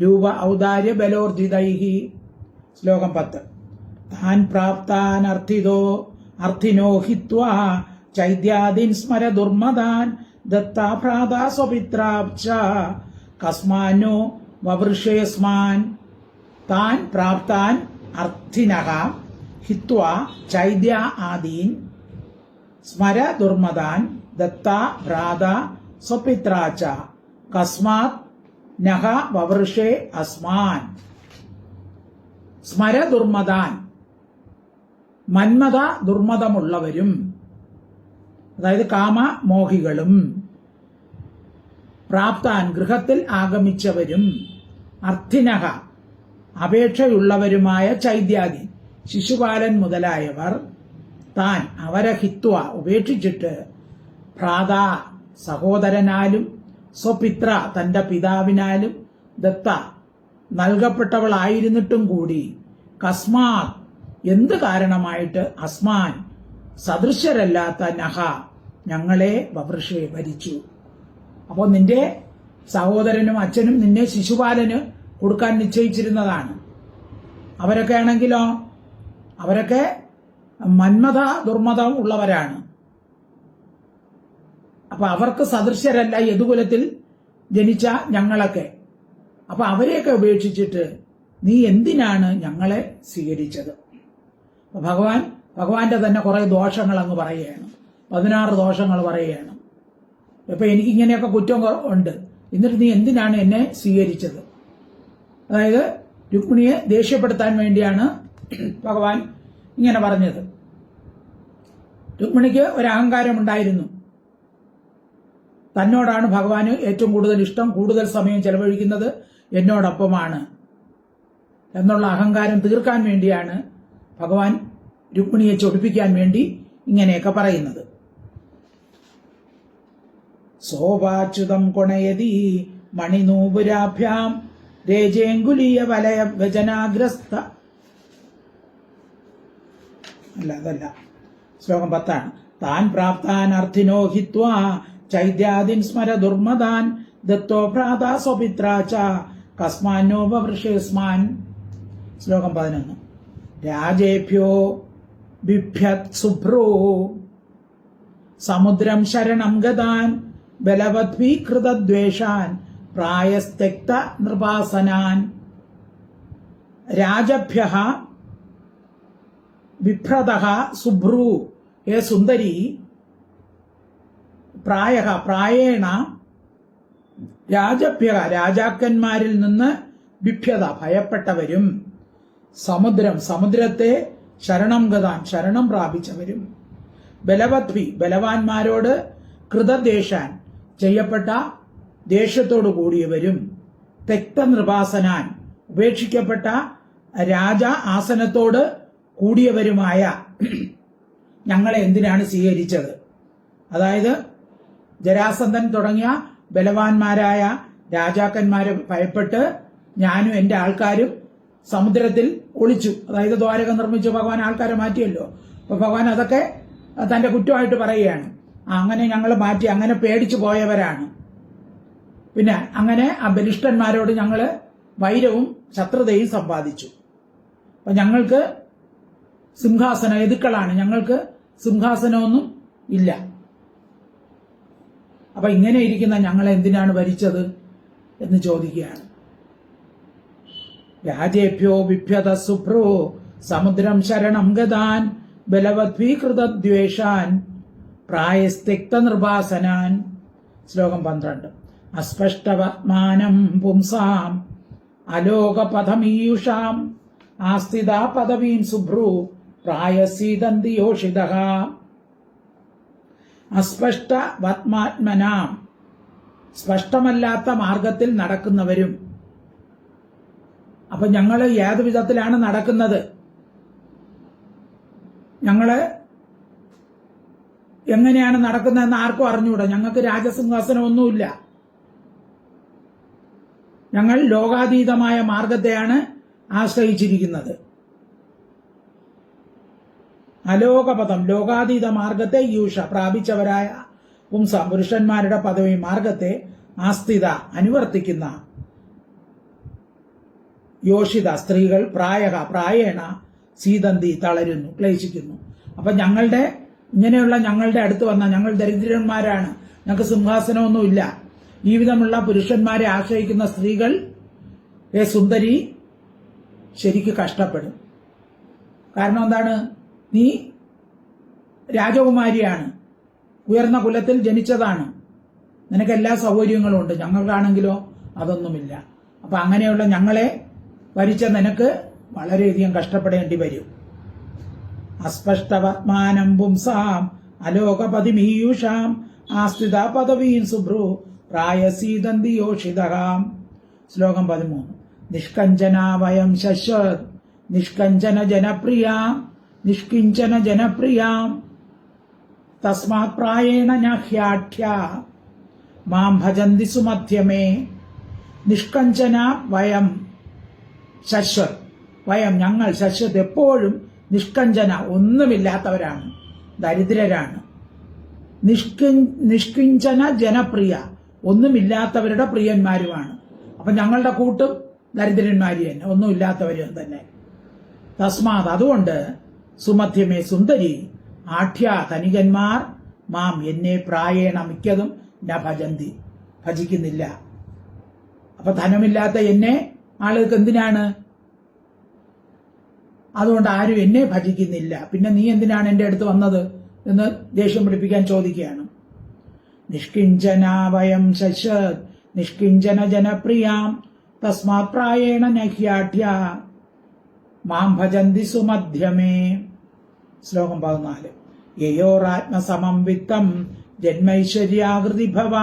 രൂപ ഔദാര്യ ബലോർജിതൈഃ. ശ്ലോകം 10. താൻ പ്രാപ്താൻ അർത്ഥിനോ ഹിത്വാ ചൈദ്യാദീൻ സ്മര ദുർമദാൻ ദത്താ ഭ്രാതാ സ്വപിത്രാബ്ച കസ്മാനോ വവൃഷേസ്മാൻ. താൻ പ്രാപ്താൻ അർത്ഥിനഃ ഹിത്വാ ചൈദ്യ ആദീൻ സ്മര ദുർമദാൻ ദത്താ ഭ്രാതാ സ്വപിത്രാച കസ്മാത് നഹ വവൃഷേ അസ്മാൻ. സ്മര ദുർമദാൻ, മന്മത ദുർമതമുള്ളവരും, അതായത് കാമമോഹികളും, പ്രാപ്താൻ ഗൃഹത്തിൽ ആഗമിച്ചവരും, അർത്ഥിനഹ അപേക്ഷയുള്ളവരുമായ ചൈദ്യാദി ശിശുപാലൻ മുതലായവർ താൻ അവരെ ഹിത്വ ഉപേക്ഷിച്ചിട്ട് ഭ്രാതാ സഹോദരനാലും സ്വപിത്ര തന്റെ പിതാവിനാലും ദത്ത നൽകപ്പെട്ടവളായിരുന്നിട്ടും കൂടി കസ്മാത് എന്ത് കാരണമായിട്ട് അസ്മാൻ സദൃശരല്ലാത്ത നഹ ഞങ്ങളെ വവൃഷെ ഭരിച്ചു. അപ്പോൾ നിന്റെ സഹോദരനും അച്ഛനും നിന്നെ ശിശുപാലന് കൊടുക്കാൻ നിശ്ചയിച്ചിരുന്നതാണ്. അവരൊക്കെ ആണെങ്കിലോ, അവരൊക്കെ മന്മത ദുർമതം ഉള്ളവരാണ്. അപ്പൊ അവർക്ക് സദൃശരല്ല യദുകുലത്തിൽ ജനിച്ച ഞങ്ങളൊക്കെ. അപ്പൊ അവരെയൊക്കെ ഉപേക്ഷിച്ചിട്ട് നീ എന്തിനാണ് ഞങ്ങളെ സ്വീകരിച്ചത്? ഭഗവാന്റെ തന്നെ കുറെ ദോഷങ്ങൾ അങ്ങ് പറയുകയാണ്. 16 ദോഷങ്ങൾ പറയുകയാണ്. ഇപ്പൊ എനിക്കിങ്ങനെയൊക്കെ കുറ്റം ഉണ്ട്, എന്നിട്ട് നീ എന്തിനാണ് എന്നെ സ്വീകരിച്ചത്? അതായത് രുക്മിണിയെ ദേഷ്യപ്പെടുത്താൻ വേണ്ടിയാണ് ഭഗവാൻ ഇങ്ങനെ പറഞ്ഞത്. രുക്മിണിക്ക് ഒരു അഹങ്കാരമുണ്ടായിരുന്നു. തന്നോടാണ് ഭഗവാന് ഏറ്റവും കൂടുതൽ ഇഷ്ടം, കൂടുതൽ സമയം ചെലവഴിക്കുന്നത് എന്നോടൊപ്പമാണ് എന്നുള്ള അഹങ്കാരം തീർക്കാൻ വേണ്ടിയാണ് ഭഗവാൻ രുക്മിണിയെ ചൊടിപ്പിക്കാൻ വേണ്ടി ഇങ്ങനെയൊക്കെ പറയുന്നത്. സോപാച്യുതം കൊണയതി മണിനൂപുരാഭ്യാം രേജേങ്കുലീയ വലയ വ്യജനാഗ്രസ്ത അല്ല, അതല്ല. ശ്ലോകം 10 താൻ പ്രാപ്താൻ അർത്ഥിനോ ഹിത്വാ ചൈദ്യാദിൻ സ്മര ദുർമദാൻ ദത്തോ ഭ്രാതാ സ്വപിത്രാച കസ്മാന്നോപവൃഷേസ്മാൻ. ശ്ലോകം 11 രാജേഭ്യോ ബിഭ്യത് സുഭ്രോ സമുദ്രം ശരണം ഗതാൻ ബലവദ്ഭീകൃതദ്വേഷാൻ പ്രായസ്ത്യക്ത നൃപാസനാൻ. രാജഭ്യഃ വിഭ്രതഃ സുഭ്രു, ഹേ സുന്ദരി, പ്രായേണ രാജഭ്യഃ രാജാക്കന്മാരിൽ നിന്ന് ബിഭ്യത ഭയപ്പെട്ടവരും സമുദ്രത്തെ ശരണം ഗതാൻ ശരണം പ്രാപിച്ചവരും ബലവദ്ഭി ബലവാന്മാരോട് കൃതദേശാൻ ചെയ്യപ്പെട്ട ദേഷ്യത്തോടു കൂടിയവരും തെക്ത നൃപാസനാൻ ഉപേക്ഷിക്കപ്പെട്ട രാജ ആസനത്തോട് കൂടിയവരുമായ ഞങ്ങളെ എന്തിനാണ് സ്വീകരിച്ചത്? അതായത് ജരാസന്ധൻ തുടങ്ങിയ ബലവാന്മാരായ രാജാക്കന്മാരെ ഭയപ്പെട്ട് ഞാനും എൻ്റെ ആൾക്കാരും സമുദ്രത്തിൽ ഒളിച്ചു. അതായത് ദ്വാരക നിർമ്മിച്ചു ഭഗവാൻ ആൾക്കാരെ മാറ്റിയല്ലോ. അപ്പൊ ഭഗവാൻ അതൊക്കെ തന്റെ കുറ്റമായിട്ട് പറയുകയാണ്. അങ്ങനെ ഞങ്ങൾ മാറ്റി, അങ്ങനെ പേടിച്ചു പോയവരാണ്. പിന്നെ അങ്ങനെ ആ ബലിഷ്ഠന്മാരോട് ഞങ്ങള് വൈരവും ശത്രുതയും സമ്പാദിച്ചു. അപ്പൊ ഞങ്ങൾക്ക് സിംഹാസനം എതുക്കളാണ്, ഞങ്ങൾക്ക് സിംഹാസനമൊന്നും ഇല്ല. അപ്പൊ ഇങ്ങനെ ഇരിക്കുന്ന ഞങ്ങളെ എന്തിനാണ് ഭരിച്ചത് എന്ന് ചോദിക്കുകയാണ്. രാജേഭ്യോ ബിഭ്യത സുഭ്രോ സമുദ്രം ശരണം ഗതാൻ ബലവദ്ഭീകൃതദ്വേഷാൻ പ്രായസ്ത്യക്ത നൃപാസനാൻ. ശ്ലോകം 12 അസ്പഷ്ടവത്മാനം പുംസാം അലോകപഥമീയുഷാം ആസ്ഥിതാ പദവീം സുഭ്രു പ്രായസീദന്തി യോഷിതഃ. അസ്പഷ്ടവത്മാത്മനാം സ്പഷ്ടമല്ലാത്ത മാർഗത്തിൽ നടക്കുന്നവരും. അപ്പൊ ഞങ്ങള് ഏത് വിധത്തിലാണ് നടക്കുന്നത്? ഞങ്ങള് എങ്ങനെയാണ് നടക്കുന്നതെന്ന് ആർക്കും അറിഞ്ഞുകൂടാ. ഞങ്ങൾക്ക് രാജസിംഹാസനമൊന്നുമില്ല. ഞങ്ങൾ ലോകാതീതമായ മാർഗത്തെയാണ് ആശ്രയിച്ചിരിക്കുന്നത്. അലോകപദം ലോകാതീത മാർഗത്തെ യൂഷ പ്രാപിച്ചവരായ പുംസ പുരുഷന്മാരുടെ പദവി മാർഗത്തെ ആസ്ഥിത അനുവർത്തിക്കുന്ന യോഷിത സ്ത്രീകൾ പ്രായേണ സീതന്തി തളരുന്നു, ക്ലേശിക്കുന്നു. അപ്പൊ ഇങ്ങനെയുള്ള ഞങ്ങളുടെ അടുത്ത് വന്ന ഞങ്ങൾ ദരിദ്രന്മാരാണ്, ഞങ്ങൾക്ക് സിംഹാസനമൊന്നുമില്ല. ഈ വിധമുള്ള പുരുഷന്മാരെ ആശ്രയിക്കുന്ന സ്ത്രീകൾ സുന്ദരി ശരിക്ക് കഷ്ടപ്പെടും. കാരണം എന്താണ്? നീ രാജകുമാരിയാണ്, ഉയർന്ന കുലത്തിൽ ജനിച്ചതാണ്, നിനക്ക് എല്ലാ സൗകര്യങ്ങളും ഉണ്ട്. ഞങ്ങൾക്കാണെങ്കിലോ അതൊന്നുമില്ല. അപ്പൊ അങ്ങനെയുള്ള ഞങ്ങളെ ഭരിച്ച നിനക്ക് വളരെയധികം കഷ്ടപ്പെടേണ്ടി വരും. അസ്പഷ്ടവത്മാനം പുംസാം അലോകപതിമീയുഷാം ആസ്ഥിത പദവീം സുഭ്രു പ്രായസീദന്തി യോഷിതഃ. ശ്ലോകം 13 നിഷ്കഞ്ചനാ വയം ശശ്വത് നിഷ്കഞ്ചന ജനപ്രിയാം തസ്മാത് പ്രായേണ നഹ്യാഠ്യ മാം ഭജന്തി സുമധ്യമേ. നിഷ്കഞ്ചന വയം ശശ്വത്, വയം ഞങ്ങൾ, ശശ്വത് എപ്പോഴും നിഷ്കഞ്ചന ഒന്നുമില്ലാത്തവരാണ്, ദരിദ്രരാണ്. നിഷ്കിഞ്ചന ജനപ്രിയ ഒന്നുമില്ലാത്തവരുടെ പ്രിയന്മാരുമാണ്. അപ്പൊ ഞങ്ങളുടെ കൂട്ടും ദരിദ്രന്മാര് തന്നെ, ഒന്നുമില്ലാത്തവരും തന്നെ. തസ്മാത് അതുകൊണ്ട് സുമധ്യമേ സുന്ദരി ആഠ്യ ധനികന്മാർ മാം എന്നെ പ്രായേണ മിക്കതും ന ഭജന്തി ഭജിക്കുന്നില്ല. അപ്പൊ ധനമില്ലാത്ത എന്നെ ആളുകൾക്ക് എന്തിനാണ്? അതുകൊണ്ട് ആരും എന്നെ ഭജിക്കുന്നില്ല. പിന്നെ നീ എന്തിനാണ് എന്റെ അടുത്ത് വന്നത് എന്ന് ദേഷ്യം പിടിപ്പിക്കാൻ ചോദിക്കുകയാണ്. നിഷ്കിഞ്ചനാവയം ശശ്വത് നിഷ്കിഞ്ചന ജനപ്രിയാം തസ്മാത് പ്രായേണ നഹ്യാഠ്യ മാം ഭജന്തി സുമധ്യമേ. ശ്ലോകം 14 യയോരാത്മസമം വിത്തം ജന്മൈശ്വര്യാകൃതി ഭവ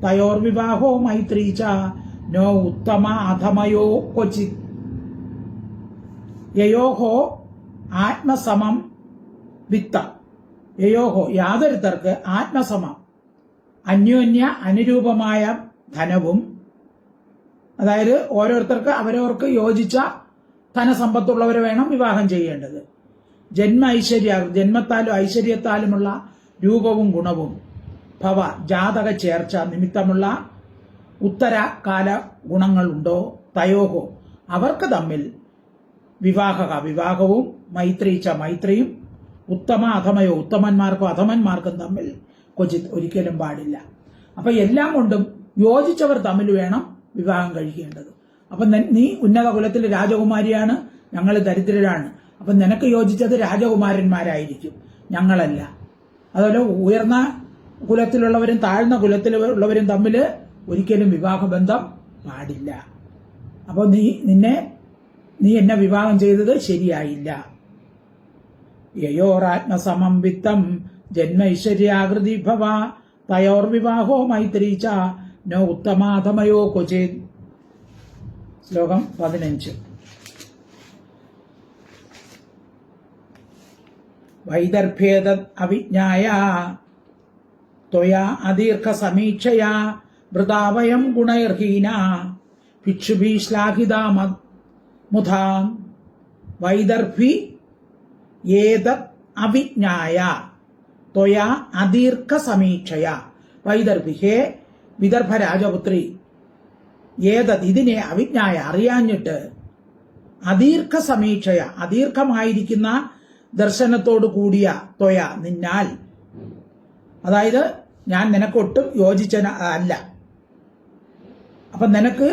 തയോർവിവാഹോ മൈത്രീ ച നോ ഉത്തമ അധമയോ ക്വചിത്. യയോഹോ ആത്മസമം വിത്തം, യയോഹോ യാതൊരുത്തർക്ക് ആത്മസമം അന്യോന്യ അനുരൂപമായ ധനവും, അതായത് ഓരോരുത്തർക്ക് അവരവർക്ക് യോജിച്ച ധനസമ്പത്തുള്ളവരെ വേണം വിവാഹം ചെയ്യേണ്ടത്. ജന്മ ഐശ്വര്യ, ജന്മത്താലും ഐശ്വര്യത്താലുമുള്ള രൂപവും ഗുണവും, ഭവ ജാതക ചേർച്ച നിമിത്തമുള്ള ഉത്തരകാല ഗുണങ്ങളുണ്ടോ, തയോഹോ അവർക്ക് തമ്മിൽ വിവാഹവും, മൈത്രീച്ച മൈത്രിയും, ഉത്തമ അധമയോ ഉത്തമന്മാർക്കും അധമന്മാർക്കും തമ്മിൽ ക്വചിത് ഒരിക്കലും പാടില്ല. അപ്പൊ എല്ലാം കൊണ്ടും യോജിച്ചവർ തമ്മിൽ വേണം വിവാഹം കഴിക്കേണ്ടത്. അപ്പൊ നീ ഉന്നത കുലത്തിൽ രാജകുമാരിയാണ്, ഞങ്ങൾ ദരിദ്രരാണ്, അപ്പൊ നിനക്ക് യോജിച്ചത് രാജകുമാരന്മാരായിരിക്കും, ഞങ്ങളല്ല. അതുപോലെ ഉയർന്ന കുലത്തിലുള്ളവരും താഴ്ന്ന കുലത്തിലുള്ളവരും തമ്മിൽ ഒരിക്കലും വിവാഹബന്ധം പാടില്ല. അപ്പോൾ നീ എന്നെ വിവാഹം ചെയ്തത് ശരിയായില്ല. യയോരാത്മസമം വിത്തം ജന്മൈശ്വര്യാകൃതി ഭവ തയോർ വിവാഹോ മൈത്രീച്ച നോ ഉത്തമാധമയോ ക്വചിത്. ശ്ലോകം 15. വൈദർഭ്യേത അവിജ്ഞായ ത്വയാ അദീർഘ സമീക്ഷയാ വൃതാവയം ഗുണൈർഹീന ഭിക്ഷുഭി ശ്ലാഘിതാ മുധാം. വൈദർഭി ഏതത് അവിജ്ഞായ ത്വയാ അദീർഘ സമീക്ഷയ. വൈദർഭി, ഹേ വിദർഭ രാജപുത്രി, ഏതത് ഇതിനെ അവിജ്ഞായ അറിയാഞ്ഞിട്ട്, അദീർഘ സമീക്ഷയ അദീർഘമായിരിക്കുന്ന ദർശനത്തോടു കൂടിയ ത്വയ നിന്നാൽ, അതായത് ഞാൻ നിനക്കൊട്ടും യോജിച്ച അല്ല, അപ്പൊ നിനക്ക്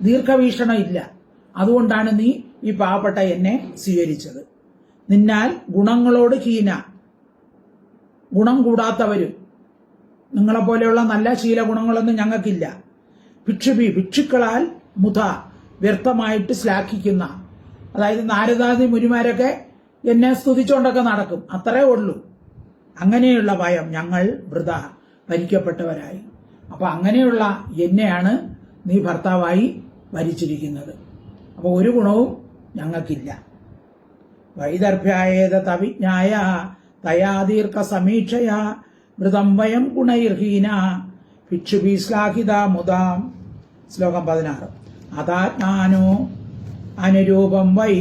ദീർഘവീക്ഷണം ഇല്ല, അതുകൊണ്ടാണ് നീ ഈ പാവപ്പെട്ട എന്നെ സ്വീകരിച്ചത്. നിന്നാൽ ഗുണങ്ങളോട് ഹീന, ഗുണം കൂടാത്തവരും, നിങ്ങളെപ്പോലെയുള്ള നല്ല ശീലഗുണങ്ങളൊന്നും ഞങ്ങൾക്കില്ല. ഭിക്ഷുക്കളാൽ മുധ വ്യർത്ഥമായിട്ട് ശ്ലാഘിക്കുന്ന, അതായത് നാരദാദി മുനിമാരൊക്കെ എന്നെ സ്തുതിച്ചുകൊണ്ടൊക്കെ നടക്കും, അത്രേ ഉള്ളൂ. അങ്ങനെയുള്ള ഭയം ഞങ്ങൾ വൃത ഭരിക്കപ്പെട്ടവരായി. അപ്പൊ അങ്ങനെയുള്ള എന്നെയാണ് നീ ഭർത്താവായി ഭരിച്ചിരിക്കുന്നത്. അപ്പൊ ഒരു ഗുണവും ഞങ്ങൾക്കില്ല. വൈദർഭ്യായേത അവിജ്ഞായ തയാദീർഘ സമീക്ഷയ മൃതം വയം ഗുണൈർഹീന ഭിക്ഷുഭി ശ്ലാഘിത മുദാം. ശ്ലോകം 16. അതാത്മാനോ അനുരൂപം വൈ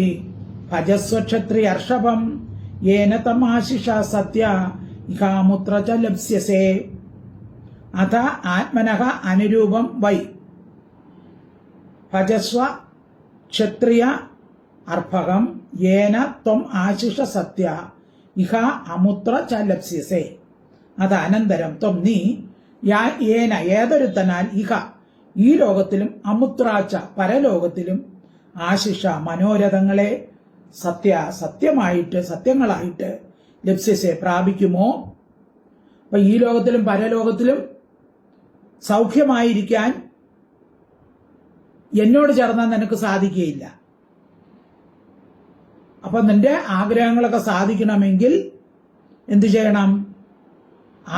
ഭജസ്വക്ഷത്രിയർഷഭം യേന തമാശിഷ സത്യ ഇഹാമുത്ര ച ലപ്സ്യസേ. അഥ ആത്മനഃ അനുരൂപം വൈ ഭജസ്വ ക്ഷത്രിയ അർഭകം യേന ത്വം ആശിഷ സത്യ ഇഹ അമുത്ര ച ലപ്സ്യസേ. അത് അനന്തരം ത്വം നീ യേന ഏതൊരുത്തനാൽ ഇഹ ഈ ലോകത്തിലും അമുത്രാച്ച പരലോകത്തിലും ആശിഷ മനോരഥങ്ങളെ സത്യങ്ങളായിട്ട് ലപ്സ്യസെ പ്രാപിക്കുമോ. അപ്പൊ ഈ ലോകത്തിലും പരലോകത്തിലും സൗഖ്യമായിരിക്കാൻ എന്നോട് ചേർന്നാൽ നിനക്ക് സാധിക്കുകയില്ല. അപ്പൊ നിന്റെ ആഗ്രഹങ്ങളൊക്കെ സാധിക്കണമെങ്കിൽ എന്തു ചെയ്യണം?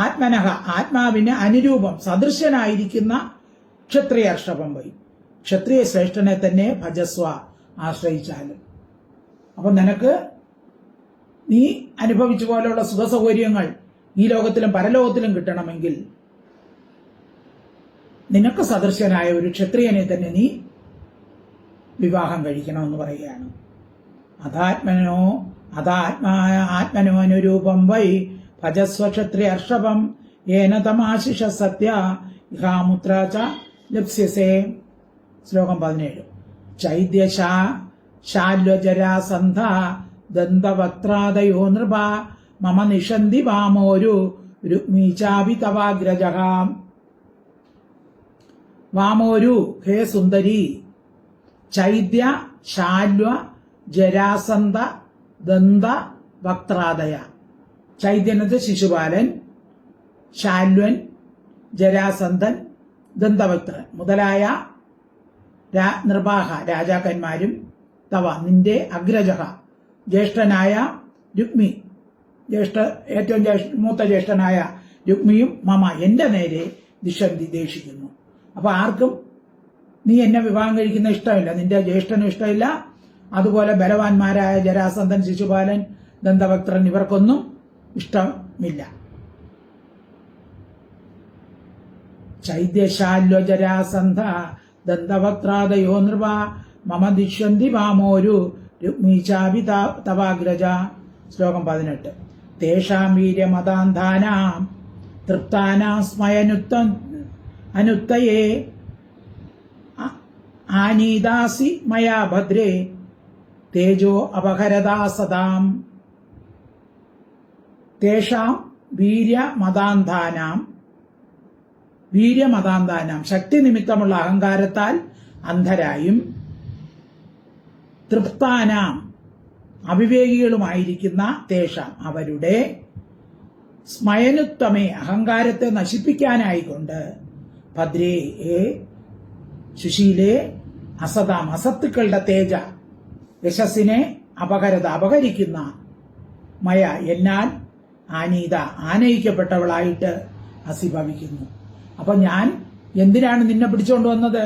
ആത്മനഃ ആത്മാവിന് അനുരൂപം സദൃശനായിരിക്കുന്ന ക്ഷത്രിയർഷഭം വൈ ക്ഷത്രിയ ശ്രേഷ്ഠനെ തന്നെ ഭജസ്വ ആശ്രയിച്ചാലും. അപ്പൊ നിനക്ക് നീ അനുഭവിച്ച പോലെയുള്ള സുഖസൗകര്യങ്ങൾ ഈ ലോകത്തിലും പരലോകത്തിലും കിട്ടണമെങ്കിൽ നിനക്ക് സദൃശനായ ഒരു ക്ഷത്രിയനെ തന്നെ നീ വിവാഹം കഴിക്കണമെന്ന് പറയുകയാണ്. ആത്മനോ അനുരൂപം വൈ ഭജസ്വ ക്ഷത്രിയർഷഭം യേന തമാശിഷ സത്യ ഇഹാമുത്ര ച ലപ്സ്യസേ. ശ്ലോകം 17. ശാല്വജരാസന്ധ ദന്തവക്ത്രാദയോ നൃപ മമ നിഷന്തി വാമോരു രുക്മീചാപി തവാഗ്രജഹാം. വാമോരു, ഹേ സുന്ദരി, ചൈദ്യ ശാല്വ ജരാസന്ധ ദന്ത വക്ത്രാദയ. ചൈദ്യനത് ശിശുപാലൻ, ശാല്വൻ, ജരാസന്ധൻ, ദന്തവക്ത്രൻ മുതലായ നൃപാഹ രാജാക്കന്മാരും തവ നിന്റെ അഗ്രജഹ ജ്യേഷ്ഠനായ രുക്മി ഏറ്റവും മൂത്ത ജ്യേഷ്ഠനായ രുക്മിയും മമ എന്റെ നേരെ ദിശന്തി ദേഷിക്കുന്നു. അപ്പൊ ആർക്കും നീ എന്നെ വിവാഹം കഴിക്കുന്ന ഇഷ്ടമില്ല, നിന്റെ ജ്യേഷ്ഠനും ഇഷ്ടമില്ല, അതുപോലെ ബലവാന്മാരായ ജരാസന്ധൻ, ശിശുപാലൻ, ദന്തവക്ത്രൻ ഇവർക്കൊന്നും ഇഷ്ടമില്ല. ചൈദ്യശാല്വജരാസന്ധ ദന്തവക്ത്രാദയോ നൃപ മമ ദിഷ്യന്തി വാമോരു രുക്മീചാപി തവാഗ്രജ. ശ്ലോകം 18. തേഷാം വീര്യമതാന്ധാനാം തൃപ്താനാം അനുത്തയേ ആനീദാസി മയാ ഭദ്രേ തേജോ അപഹരതാ സദാം. തേഷാം വീര്യമതാന്താനാം ശക്തി നിമിത്തമുള്ള അഹങ്കാരത്താൽ അന്ധരായും തൃപ്താനാം അവിവേകികളുമായിരിക്കുന്ന തേഷാം അവരുടെ സ്മയനുത്തമേ അഹങ്കാരത്തെ നശിപ്പിക്കാനായിക്കൊണ്ട് ഭദ്രേ സുശീലേ അസതാം അസത്തുക്കളുടെ തേജ യശസ്സിനെ അപഹരിക്കുന്ന മയ എന്നാൽ ആനീത ആനയിക്കപ്പെട്ടവളായിട്ട് അസി ഭവിക്കുന്നു. അപ്പൊ ഞാൻ എന്തിനാണ് നിന്നെ പിടിച്ചുകൊണ്ട് വന്നത്?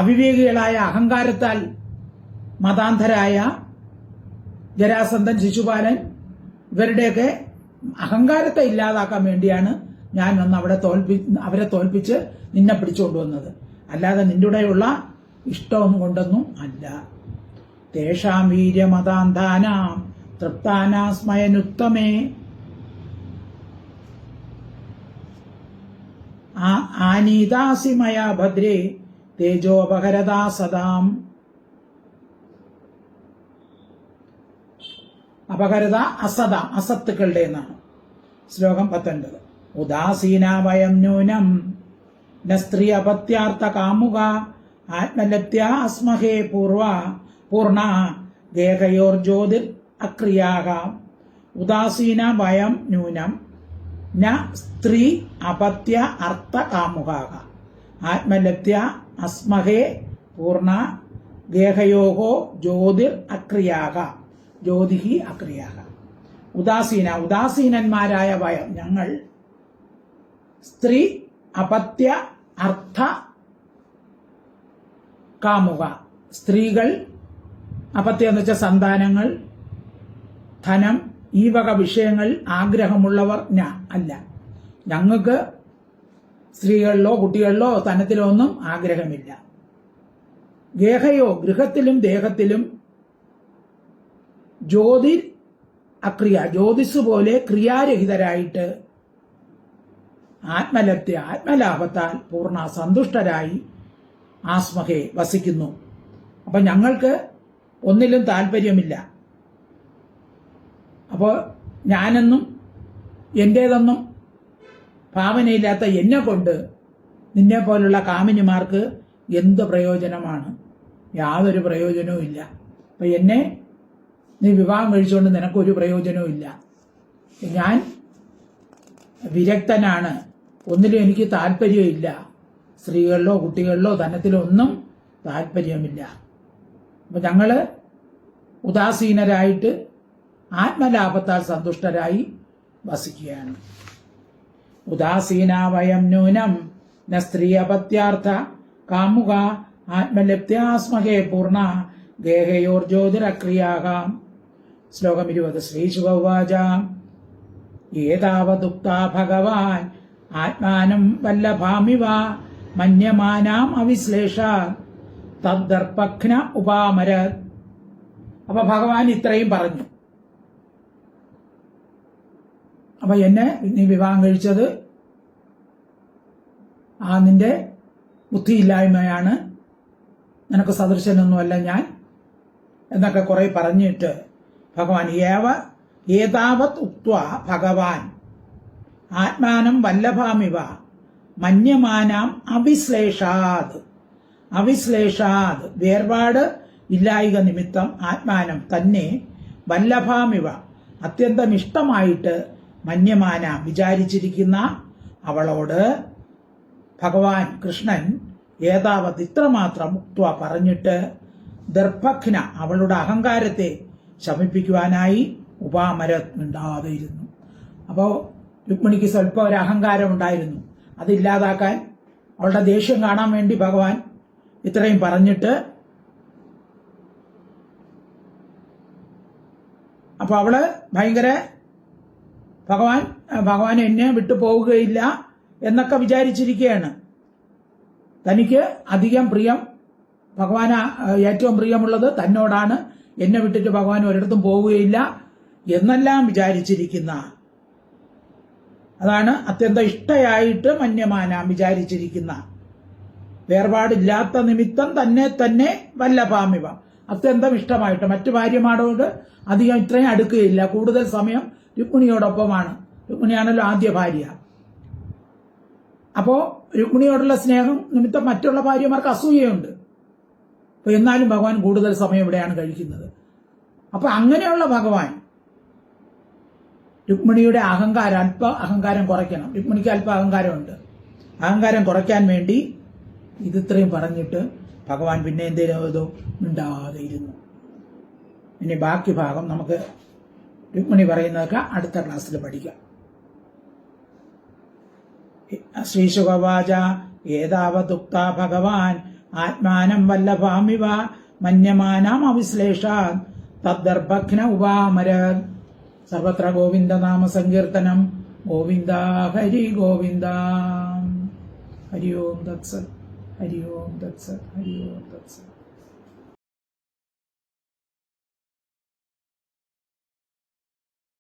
അവിവേകികളായ അഹങ്കാരത്താൽ മതാന്ധരായ ജരാസന്ധൻ, ശിശുപാലൻ ഇവരുടെയൊക്കെ അഹങ്കാരത്തെ ഇല്ലാതാക്കാൻ വേണ്ടിയാണ് ഞാൻ വന്ന് അവരെ തോൽപ്പിച്ച് നിന്നെ പിടിച്ചുകൊണ്ടുവന്നത്. അല്ലാതെ നിന്റെ കൂടെയുള്ള ഇഷ്ടമൊന്നും കൊണ്ടൊന്നും അല്ല. തേഷാം വീര്യമതാന്ധാനാം തൃപ്താനാം സ്മയനുത്തമേ ആനീതാസി മയാ ഭദ്രേ തേജോപഹരതാ സദാം. അപഹരത അസദാം അസത്തുക്കളുടെ എന്നാണ്. ശ്ലോകം 19. ഉദാസീന വയം നൂനം ന സ്ത്രീ അപത്യാർത്ഥ കാമുക ആത്മലപ്ത്യാ അസ്മഹേ പൂർണ ദേഹയോർജ്യോതിർ അക്രിയാഹ. ഉദാസീന വയം നൂനം ന സ്ത്രീ അപത്യ അർത്ഥ കാമുകാഹ ആത്മലപ്ത്യ അസ്മഹേ പൂർണ ഗേഹയോഹോ ജ്യോതിർ അക്രിയാഹ ജ്യോതിഹി അക്രിയാഹ. ഉദാസീനന്മാരായ വയം ഞങ്ങൾ സ്ത്രീ അപത്യ അർത്ഥ കാമുക സ്ത്രീകൾ അപത്യം എന്ന് വെച്ചാൽ സന്താനങ്ങൾ, ധനം, ഈ വക വിഷയങ്ങൾ ആഗ്രഹമുള്ളവർ അല്ല. ഞങ്ങൾക്ക് സ്ത്രീകളിലോ കുട്ടികളിലോ ധനത്തിലോ ഒന്നും ആഗ്രഹമില്ല. ഗേഹയോ ഗൃഹത്തിലും ദേഹത്തിലും ജ്യോതിസ് പോലെ ക്രിയാരഹിതരായിട്ട് ആത്മലാഭത്താൽ പൂർണ്ണ സന്തുഷ്ടരായി ആസ്മഹേ വസിക്കുന്നു. അപ്പൊ ഞങ്ങൾക്ക് ഒന്നിലും താല്പര്യമില്ല. അപ്പോൾ ഞാനെന്നും എന്റേതെന്നും ഭാവനയില്ലാത്ത എന്നെ കൊണ്ട് നിന്നെ പോലുള്ള കാമിനിമാർക്ക് എന്ത് പ്രയോജനമാണ്? യാതൊരു പ്രയോജനവും ഇല്ല. അപ്പൊ എന്നെ നീ വിവാഹം കഴിച്ചുകൊണ്ട് നിനക്കൊരു പ്രയോജനവും ഇല്ല. ഞാൻ വിരക്തനാണ്, ഒന്നിലും എനിക്ക് താല്പര്യമില്ല. സ്ത്രീകളിലോ കുട്ടികളിലോ ധനത്തിലോ ഒന്നും താല്പര്യമില്ല. അപ്പൊ ഞങ്ങള് ഉദാസീനരായിട്ട് ആത്മലാഭത്താൽ സന്തുഷ്ടരായി വസിക്കുകയാണ്. ഉദാസീന വയം നൂനം ന സ്ത്രീ അപത്യാർത്ഥ കാമുക ആത്മലപ്ത്യാസ്മഹേ പൂർണ ഗേഹയോർജ്യോതിരക്രിയാകാം. ശ്ലോകം 20. ശ്രീശുകവാച ഏതാവതുക്താ ഭഗവാൻ ആത്മാനം വല്ലഭാമിവ മന്യമാനാം അവിശ്ലേഷ തദ്ദർപ്പഘ്ന ഉപാമരത്. അപ്പൊ ഭഗവാൻ ഇത്രയും പറഞ്ഞു. അപ്പൊ എന്നെ നീ വിവാഹം കഴിച്ചത് നിന്റെ ബുദ്ധിയില്ലായ്മയാണ്, നിനക്ക് സദൃശനൊന്നുമല്ല ഞാൻ എന്നൊക്കെ കുറെ പറഞ്ഞിട്ട് ഭഗവാൻ ഏതാവത് ഉക്ത്വാ ഭഗവാൻ ആത്മാനം വല്ലഭാമിവ മന്യമാനാം അവിശ്ലേഷാത് വേർപാട് ഇല്ലായിക നിമിത്തം ആത്മാനം തന്നെ വല്ലഭാമിവ അത്യന്തം ഇഷ്ടമായിട്ട് മന്യമാന വിചാരിച്ചിരിക്കുന്ന അവളോട് ഭഗവാൻ കൃഷ്ണൻ ഏതാവത് ഇത്രമാത്രം ഉക്ത്വ പറഞ്ഞിട്ട് ദർഭഘ്ന അവളുടെ അഹങ്കാരത്തെ ശമിപ്പിക്കുവാനായി ഉപാമരത് മിണ്ടാതെയിരുന്നു. അപ്പോ രുക്മിണിക്ക് സ്വല്പം ഒരു അഹങ്കാരം ഉണ്ടായിരുന്നു. അതില്ലാതാക്കാൻ അവളുടെ ദേഷ്യം കാണാൻ വേണ്ടി ഭഗവാൻ ഇത്രയും പറഞ്ഞിട്ട് അപ്പൊ അവള് ഭയങ്കര ഭഗവാൻ എന്നെ വിട്ടു പോവുകയില്ല എന്നൊക്കെ വിചാരിച്ചിരിക്കുകയാണ്. തനിക്ക് അധികം പ്രിയം ഭഗവാന് ഏറ്റവും പ്രിയമുള്ളത് തന്നോടാണ് എന്നെ വിട്ടിട്ട് ഭഗവാൻ ഒരിടത്തും പോവുകയില്ല എന്നെല്ലാം വിചാരിച്ചിരിക്കുന്ന, അതാണ് അത്യന്ത ഇഷ്ടയായിട്ട് മന്യമാനാം വിചാരിച്ചിരിക്കുന്ന, വേർപാടില്ലാത്ത നിമിത്തം തന്നെ വല്ലഭാമിവ, അത്യന്തം ഇഷ്ടമായിട്ട് മറ്റു ഭാര്യമാരോട് അധികം ഇത്രയും അടുക്കുകയില്ല, കൂടുതൽ സമയം രുക്മിണിയോടൊപ്പമാണ്. രുക്മിണിയാണല്ലോ ആദ്യ ഭാര്യ. അപ്പോ രുക്മിണിയോടുള്ള സ്നേഹം നിമിത്തം മറ്റുള്ള ഭാര്യമാർക്ക് അസൂയയുണ്ട്. അപ്പൊ എന്നാലും ഭഗവാൻ കൂടുതൽ സമയം ഇവിടെയാണ് കഴിക്കുന്നത്. അപ്പൊ അങ്ങനെയുള്ള ഭഗവാൻ രുക്മിണിയുടെ അല്പ അഹങ്കാരം കുറയ്ക്കണം. രുക്മിണിക്ക് അല്പ അഹങ്കാരമുണ്ട്. അഹങ്കാരം കുറയ്ക്കാൻ വേണ്ടി ഇതിത്രയും പറഞ്ഞിട്ട് ഭഗവാൻ പിന്നെ എന്തേലും മിണ്ടാതെ ഇരുന്നു. ഇനി ബാക്കി ഭാഗം നമുക്ക് രുക്മിണി പറയുന്നതൊക്കെ അടുത്ത ക്ലാസ്സിൽ പഠിക്കാം. ശ്രീശുകവാച ഏതാവതുക്ത ഭഗവാൻ ആത്മാനം വല്ലഭാമിവ മന്യമാനാം അവിശ്ലേഷാൻ തദ്ദർഭഗ്ന ഉപാമരത്. സർവത്ര ഗോവിന്ദനാമ സങ്കീർത്തനം. ഗോവിന്ദ ഹരി ഗോവിന്ദ. ഹരി ഓം തത്സത്. ഹരി ഓം തത്സത്. ഹരി ഓം തത്സത്.